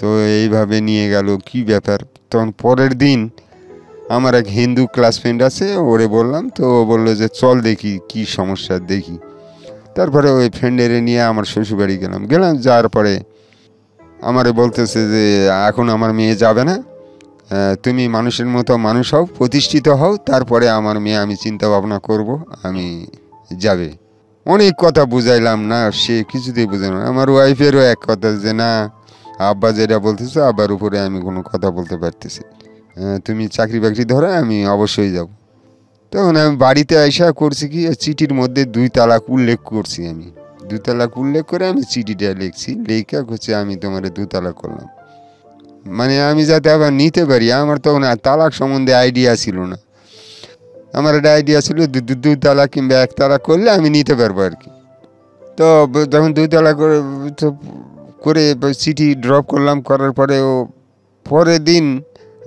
তো এইভাবে নিয়ে গেল, কি ব্যাপার। তখন পরের দিন আমার এক হিন্দু ক্লাস ফ্রেন্ড আছে, ওরে বললাম, তো ও বললো যে চল দেখি কি সমস্যা দেখি। তারপরে ওই ফ্রেন্ডেরে নিয়ে আমার শ্বশুরবাড়ি গেলাম। যাওয়ার পরে আমারে বলতেছে যে এখন আমার মেয়ে যাবে না, তুমি মানুষের মতো মানুষ হও, প্রতিষ্ঠিত হও, তারপরে আমার মেয়ে আমি চিন্তা ভাবনা করব, আমি যাবে। অনেক কথা বুঝাইলাম, না সে কিছুতেই বুঝে না। আমার ওয়াইফেরও এক কথা যে না, আব্বা যেটা বলতেছে আব্বার উপরে আমি কোনো কথা বলতে পারতেছি, তুমি চাকরি বাকরি ধরো, আমি অবশ্যই যাব। তখন আমি বাড়িতে আইসা করছি কি, চিঠির মধ্যে 2 তালাক উল্লেখ করছি। আমি 2 তালাক উল্লেখ করে আমি চিঠিটা লিখছি, লেখা করছি আমি তোমার 2 তালাক করলাম, মানে আমি যাতে আবার নিতে পারি। আমার তখন তালাক সম্বন্ধে আইডিয়া ছিল না, আমার একটা আইডিয়া ছিল 2 তালাক কিংবা 1 তালাক করলে আমি নিতে পারবো আর কি। তো যখন 2 তালাক করে চিঠি ড্রপ করলাম, করার পরে ও পরের দিন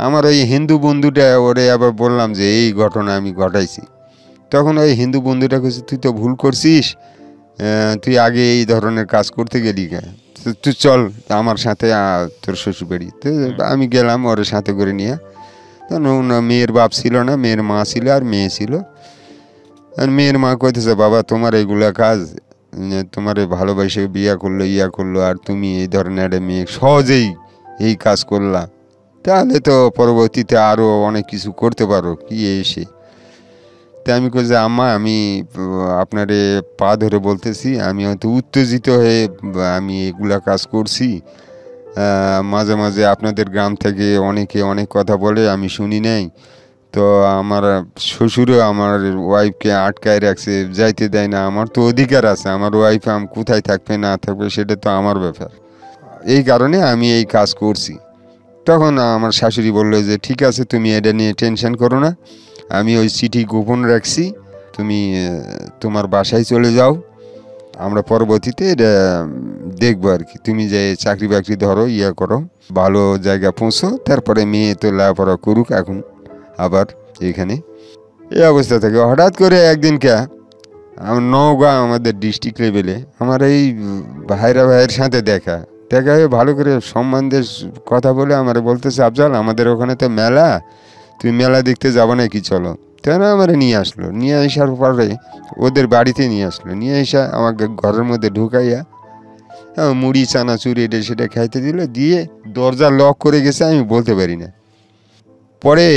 আমার ওই হিন্দু বন্ধুটা, ওরে আবার বললাম যে এই ঘটনা আমি ঘটাইছি। তখন ওই হিন্দু বন্ধুটা বলছে তুই তো ভুল করছিস, তুই আগে এই ধরনের কাজ করতে গেলি কে, তুই চল আমার সাথে তোর শ্বশুরবাড়ি। তো আমি গেলাম ওর সাথে করে নিয়ে। তখন মেয়ের বাপ ছিল না, মেয়ের মা ছিল আর মেয়ে ছিল। আর মেয়ের মা কইতেছে বাবা তোমার এইগুলা কাজ, তোমার ভালোবাসে বিয়া করলো ইয়া করলো, আর তুমি এই ধরনের একটা মেয়ে সহজেই এই কাজ করলা, তাহলে তো পরবর্তীতে আরও অনেক কিছু করতে পারো কি এসে। তাই আমি কই যে আম্মা আমি আপনারে পা ধরে বলতেছি, আমি হয়তো উত্তেজিত হয়ে আমি এগুলা কাজ করছি, মাঝে মাঝে আপনাদের গ্রাম থেকে অনেকে অনেক কথা বলে আমি শুনি নাই, তো আমার শ্বশুরও আমার ওয়াইফকে আটকায় রাখছে, যাইতে দেয় না। আমার তো অধিকার আছে, আমার ওয়াইফ কোথায় থাকবে না থাকবে সেটা তো আমার ব্যাপার, এই কারণে আমি এই কাজ করছি। তখন আমার শাশুড়ি বললো যে ঠিক আছে তুমি এটা নিয়ে টেনশন করো না, আমি ওই চিঠি গোপন রাখছি, তুমি তোমার বাসায় চলে যাও, আমরা পরবর্তীতে এটা দেখবো আর কি, তুমি যে চাকরি বাকরি ধরো ইয়া করো, ভালো জায়গা পৌঁছো, তারপরে মেয়ে তো লেখাপড়া করুক এখন আবার এখানে। এই অবস্থা থেকে হঠাৎ করে একদিনকে আমার নওগাঁ আমাদের ডিস্ট্রিক্ট লেভেলে আমার এই ভাইয়ের সাথে দেখা হয়ে ভালো করে সম্বন্ধে কথা বলে আমার বলতেছে আফজাল আমাদের ওখানে তো মেলা, তুমি মেলা দেখতে যাবো নাকি চলো। তারা আমার নিয়ে আসলো, নিয়ে আসার পরে ওদের বাড়িতে নিয়ে আসলো, নিয়ে এসে আমাকে ঘরের মধ্যে ঢুকাইয়া মুড়ি চানাচুর এটা সেটা খাইতে দিল, দিয়ে দরজা লক করে গেছে, আমি বলতে পারি না। পরে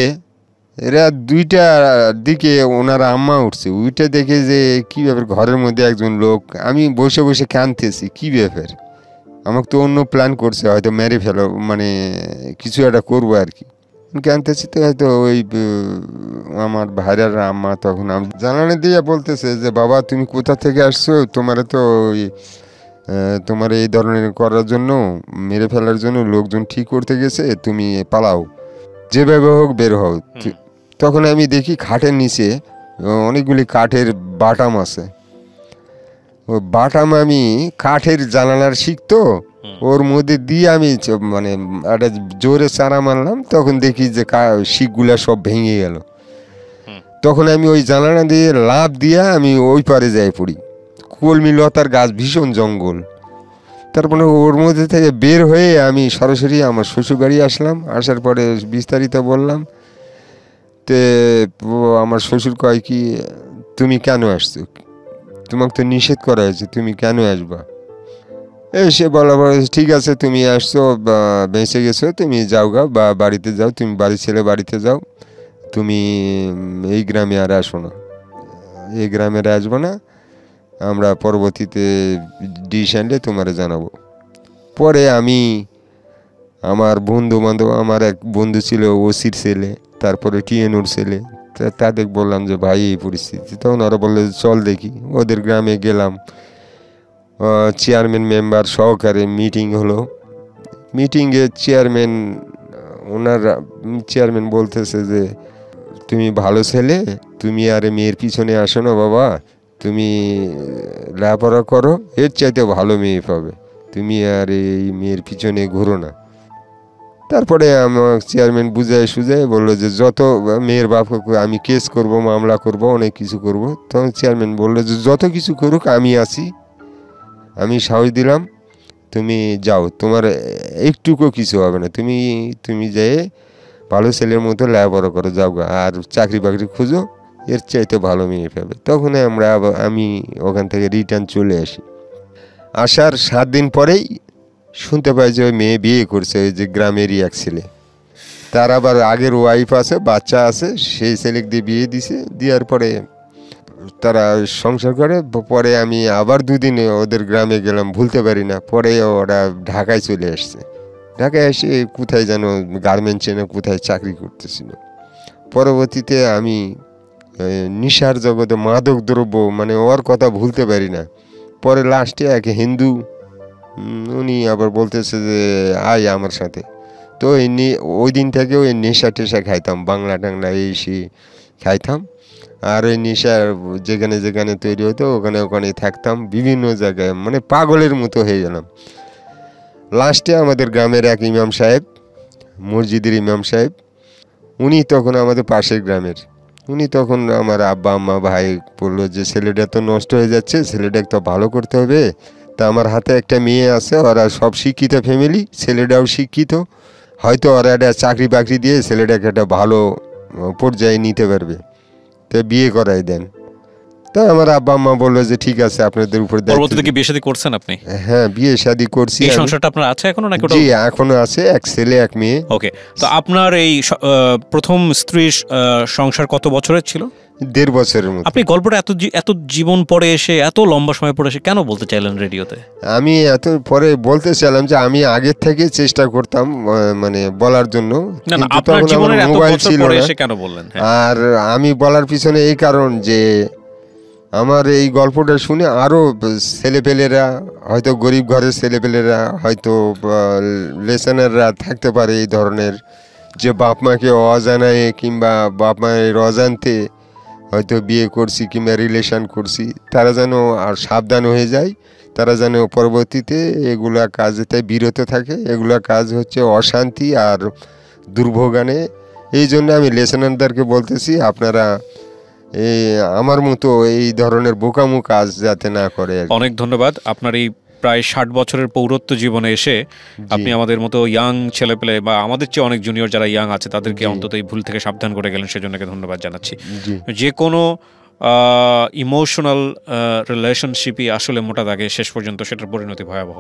এরা 2টার দিকে ওনার আম্মা উঠছে, উঠে দেখে যে কী ব্যাপার, ঘরের মধ্যে একজন লোক। আমি বসে বসে কাঁদতেছি, কী ব্যাপার, আমাকে তো অন্য প্ল্যান করছে, হয়তো মেরে ফেলো, মানে কিছু একটা করবো আর কি। কাঁদতেছি তো হয়তো ওই আমার ভাইরার আম্মা তখন জানানে দিয়ে বলতেছে যে বাবা তুমি কোথা থেকে আসছো, তোমার তো ওই তোমার এই ধরনের করার জন্য, মেরে ফেলার জন্য লোকজন ঠিক করতে গেছে, তুমি পালাও, যেভাবে হোক বের হও। তখন আমি দেখি খাটের নিচে অনেকগুলি কাঠের বাটাম আছে, ওই বাটাম আমি কাঠের জানালার শিখতো ওর মধ্যে দিয়ে আমি মানে একটা জোরে চারা মারলাম, তখন দেখি যে শিকগুলা সব ভেঙে গেল। তখন আমি ওই জানালা দিয়ে লাফ দিয়ে আমি ওই পারে যাই পড়ি, কলমি লতার গাছ, ভীষণ জঙ্গল। তারপরে ওর মধ্যে থেকে বের হয়ে আমি সরাসরি আমার শ্বশুরবাড়ি আসলাম। আসার পরে বিস্তারিত বললাম, তে আমার শ্বশুর কয় কি তুমি কেন আসছো, তোমাকে তো নিষেধ করা হয়েছে, তুমি কেন আসবা। সে বলা ঠিক আছে তুমি আসছো, বেঁচে গেছো, তুমি যাও গা, বা বাড়িতে যাও, তুমি বাড়ির ছেলে বাড়িতে যাও, তুমি এই গ্রামে আর আসো না, এই গ্রামে আসবো না, আমরা পরবর্তীতে ডিসিশনলে তোমার জানাবো। পরে আমি আমার বন্ধু বান্ধব, আমার এক বন্ধু ছিল ওসির ছেলে, তারপরে টিএনওর ছেলে, তাদের বললাম যে ভাই এই পরিস্থিতি। তখন ওরা বললো চল দেখি। ওদের গ্রামে গেলাম, চেয়ারম্যান মেম্বার সহকারে মিটিং হলো। মিটিংয়ে চেয়ারম্যান বলতেছে যে তুমি ভালো ছেলে, তুমি আর মেয়ের পিছনে আসো না বাবা, তুমি লেখাপড়া করো, এর চাইতে ভালো মেয়ে পাবে, তুমি আর এই মেয়ের পিছনে ঘুরো না। তারপরে আমার চেয়ারম্যান বুঝায় সুঝায় বললো যে যত মেয়ের বাপকে আমি কেস করব, মামলা করব, অনেক কিছু করব। তখন চেয়ারম্যান বললো যে যত কিছু করুক আমি আছি, আমি সাহস দিলাম, তুমি যাও, তোমার একটুকু কিছু হবে না, তুমি যেয়ে ভালো ছেলের মতো লেখাপড়া করো, যাও, আর চাকরি বাকরি খুঁজো, এর চাইতে ভালো মেয়ে পাবে। তখন আমি ওখান থেকে রিটার্ন চলে আসি। আসার 7 দিন পরেই শুনতে পাই যে ওই মেয়ে বিয়ে করছে, ওই যে গ্রামেরই এক ছেলে, তার আবার আগের ওয়াইফ আছে, বাচ্চা আছে, সেই ছেলেকে দিয়ে বিয়ে দিছে। দেওয়ার পরে তারা সংসার করে। পরে আমি আবার 2 দিন ওদের গ্রামে গেলাম, ভুলতে পারি না। পরে ওরা ঢাকায় চলে আসছে, ঢাকায় এসে কোথায় যেন গার্মেন্টসে না কোথায় চাকরি করতেছিল। পরবর্তীতে আমি নেশার জগতে, মাদক দ্রব্য, মানে ওর কথা ভুলতে পারি না। পরে লাস্টে এক হিন্দু, উনি আবার বলতেছে যে আয় আমার সাথে। তো ওই দিন থেকে ওই নেশা টেশা খাইতাম, বাংলা টাংলা এই সে খাইতাম। আর ওই নেশা যেখানে যেখানে তৈরি হতো ওখানে থাকতাম, বিভিন্ন জায়গায়, মানে পাগলের মতো হয়ে গেলাম। লাস্টে আমাদের গ্রামের এক ইমাম সাহেব, মসজিদের ইমাম সাহেব, উনি তখন আমাদের পাশের গ্রামের, উনি তখন আমার আব্বা আম্মা ভাই বললো যে ছেলেটা তো নষ্ট হয়ে যাচ্ছে, ছেলেটাকে তো ভালো করতে হবে। তা আমার হাতে একটা মেয়ে আছে, ওরা সব শিক্ষিত ফ্যামিলি, ছেলেটাও শিক্ষিত, হয়তো ওরা একটা চাকরি বাকরি দিয়ে ছেলেটাকে একটা ভালো পর্যায়ে নিতে পারবে, তো বিয়ে করাই দেন। তা আমার আব্বা আম্মা বললো যে ঠিক আছে, আপনাদের উপর দায়িত্ব। পরবর্তীতে কি বিয়ে শাদী করছেন আপনি? হ্যাঁ, বিয়ে শাদী করছি। এই সংসারটা আপনার আছে এখনো নাকি? জি, এখনো আছে, এক ছেলে এক মেয়ে। ওকে, তো আপনার এই প্রথম স্ত্রীর সংসার কত বছরের ছিল? 1.5 বছরের মতো। আপনি গল্পটা এত জীবন পরে এসে, এত লম্বা সময় পরে এসে কেন বলতে চাইলেন রেডিওতে? আমি এত পরে বলতে চাইলাম যে আমি আগের থেকে চেষ্টা করতাম মানে বলার জন্য, কিন্তু আপনার জীবনের এত বছর পরে এসে কেন বললেন? আর আমি বলার পিছনে এই কারণ যে আমার এই গল্পটা শুনে আরও ছেলেপেলেরা, হয়তো গরিব ঘরের ছেলেপেলেরা, হয়তো লেসনাররা থাকতে পারে এই ধরনের, যে বাপ মাকে অজানায় কিংবা বাপ মায়ের অজান্তে হয়তো বিয়ে করছি কিংবা রিলেশন করছি, তারা যেন আর সাবধান হয়ে যায়, তারা যেন পরবর্তীতে এগুলা কাজেতে বিরত থাকে। এগুলা কাজ হচ্ছে অশান্তি আর দুর্ভোগানে। এই জন্য আমি লেসনারদেরকে বলতেছি, আপনারা আমার মতো এই ধরনের বোকামো কাজ যাতে না করে। অনেক ধন্যবাদ। আপনার এই প্রায় 60 বছরের পৌরত্ব জীবনে এসে আপনি আমাদের মতো ইয়াং ছেলেপেলে বা আমাদের চেয়ে অনেক জুনিয়র যারা ইয়াং আছে তাদেরকে অন্তত এই ভুল থেকে সাবধান করে গেলেন, সেজন্য ধন্যবাদ জানাচ্ছি। জি যে কোনো ইমোশনাল রিলেশনশিপই আসলে মোটা দাগে শেষ পর্যন্ত সেটার পরিণতি ভয়াবহ।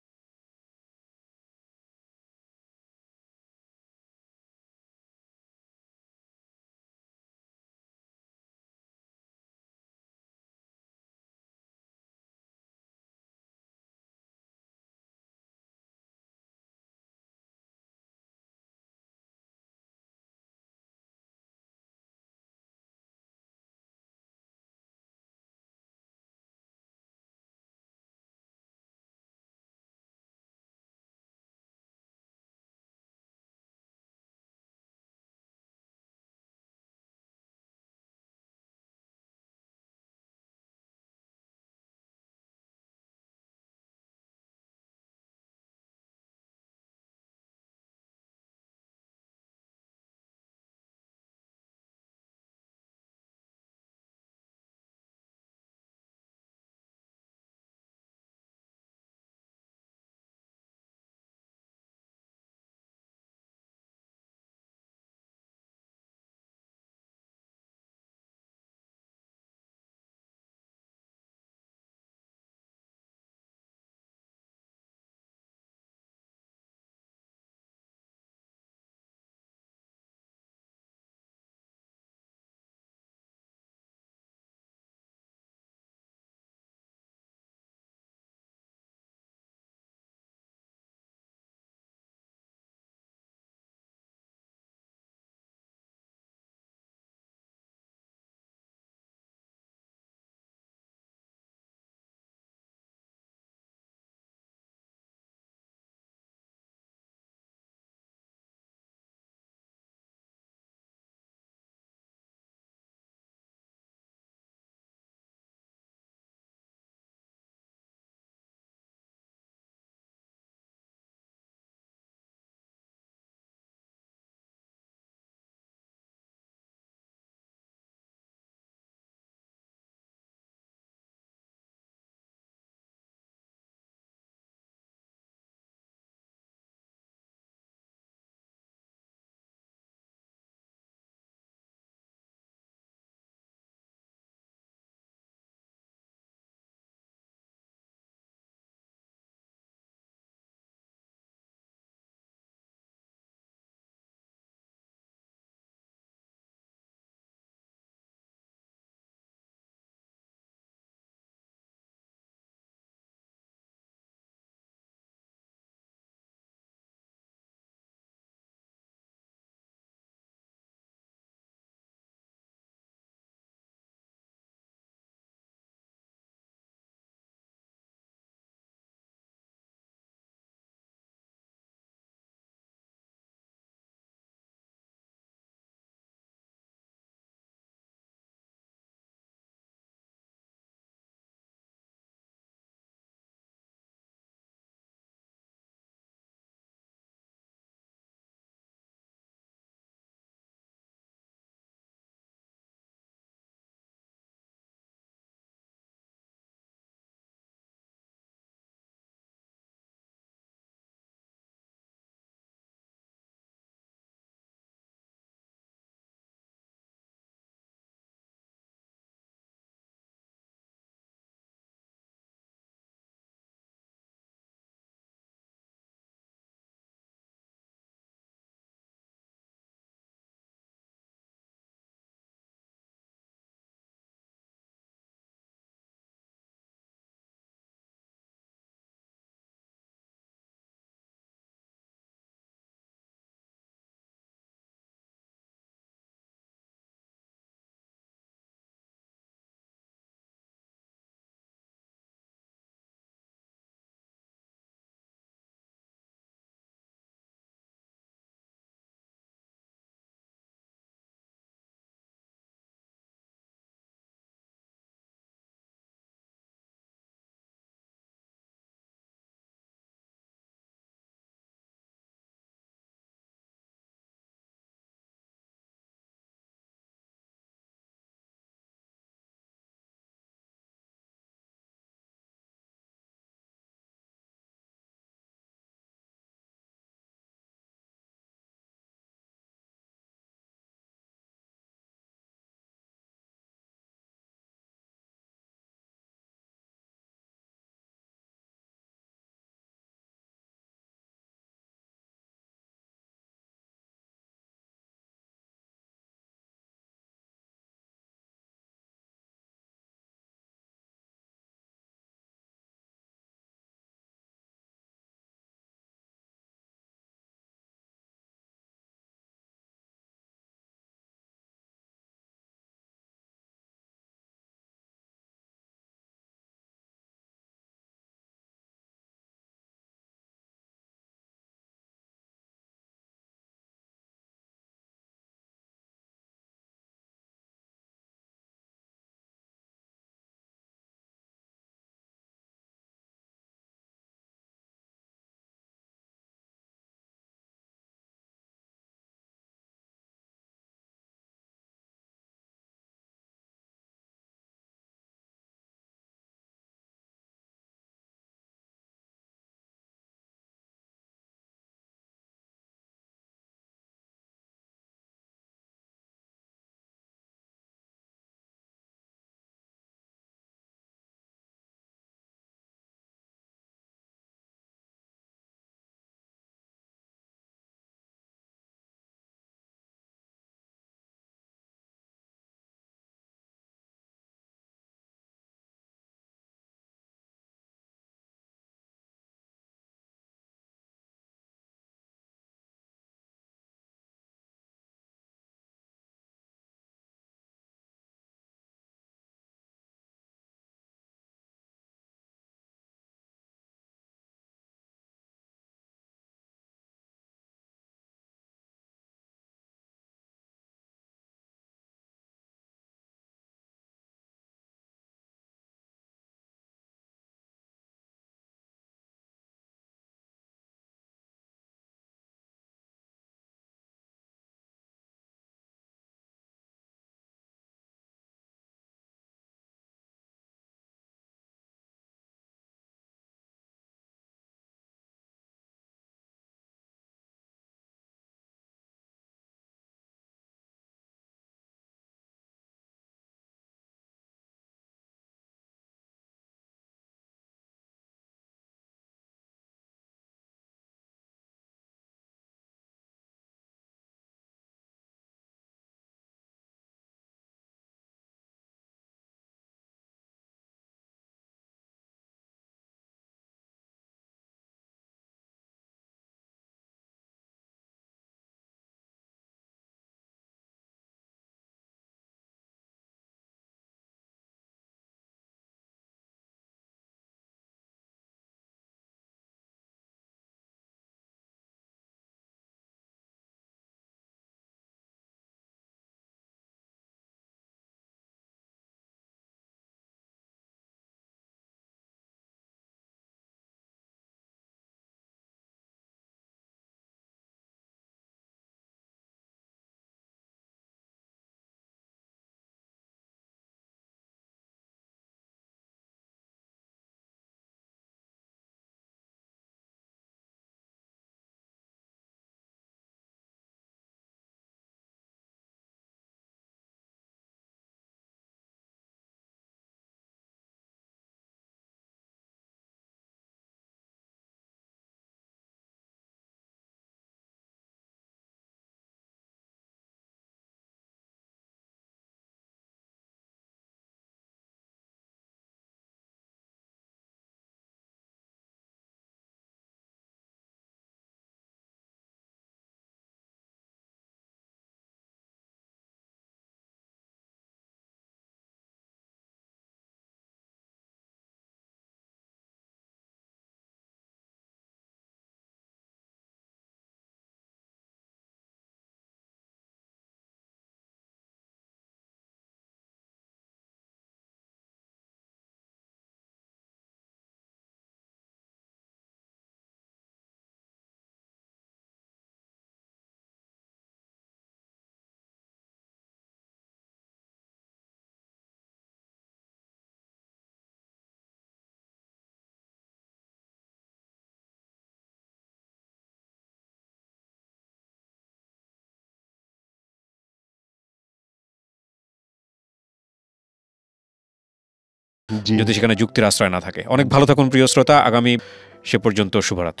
জি। যদি সেখানে যুক্তির আশ্রয় না থাকে। অনেক ভালো থাকুন প্রিয় শ্রোতা, আগামী সে পর্যন্ত শুভরাত্রি।